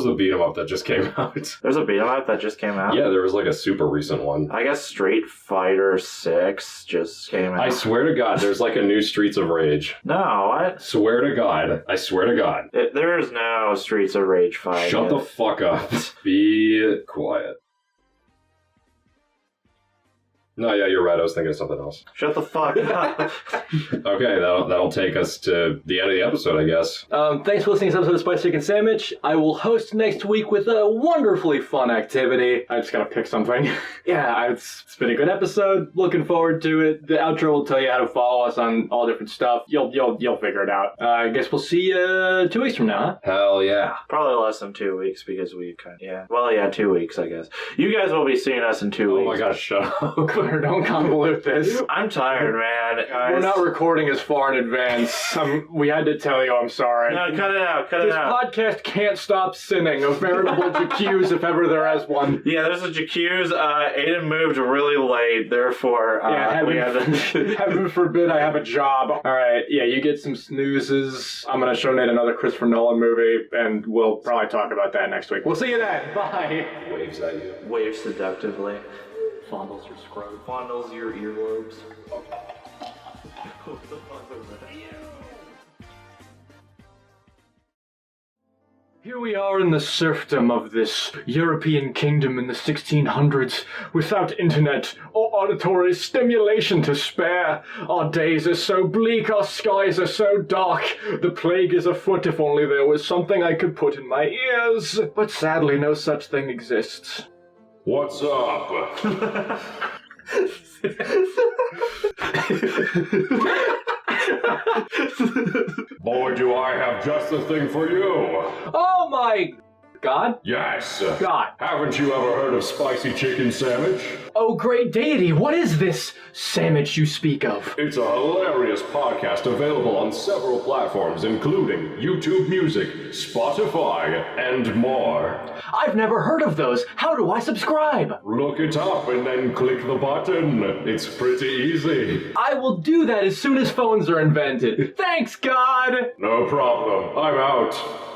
the beat 'em up that just came out? There's a beat 'em up that just came out? Yeah, there was a super recent one. I guess Street Fighter 6 just came out. I swear to God, there's a new Streets of Rage. No, what? Swear to God. I swear to God. There is no Streets of Rage 5. Shut the fuck up. Be quiet. No, yeah, you're right. I was thinking of something else. Shut the fuck up. Okay, that'll take us to the end of the episode, I guess. Thanks for listening to this episode of Spicy Chicken Sammich. I will host next week with a wonderfully fun activity. I just gotta pick something. Yeah, it's been a good episode. Looking forward to it. The outro will tell you how to follow us on all different stuff. You'll figure it out. I guess we'll see you 2 weeks from now, huh? Hell yeah. Probably less than 2 weeks, because we 2 weeks, I guess. You guys will be seeing us in 2 weeks. Oh my gosh, shut up. Connor, don't convolute this. I'm tired, man. Guys. We're not recording as far in advance. We had to tell you, I'm sorry. No, cut it out. This podcast can't stop sinning. A veritable jacuse if ever there is one. Yeah, there's a jacuse. Aiden moved really late, therefore we had to... Heaven forbid I have a job. Alright, yeah, you get some snoozes. I'm gonna show Nate another Christopher Nolan movie, and we'll probably talk about that next week. We'll see you then. Bye. Waves at you. Wave seductively. Fondles your scrot. Fondles your earlobes. Here we are in the serfdom of this European kingdom in the 1600s, without internet or auditory stimulation to spare. Our days are so bleak, our skies are so dark. The plague is afoot. If only there was something I could put in my ears. But sadly, no such thing exists. What's up? Boy, do I have just the thing for you. Oh my God? Yes. God. Haven't you ever heard of spicy chicken Sammich? Oh, great deity, what is this Sammich you speak of? It's a hilarious podcast available on several platforms, including YouTube Music, Spotify, and more. I've never heard of those. How do I subscribe? Look it up and then click the button. It's pretty easy. I will do that as soon as phones are invented. Thanks, God! No problem. I'm out.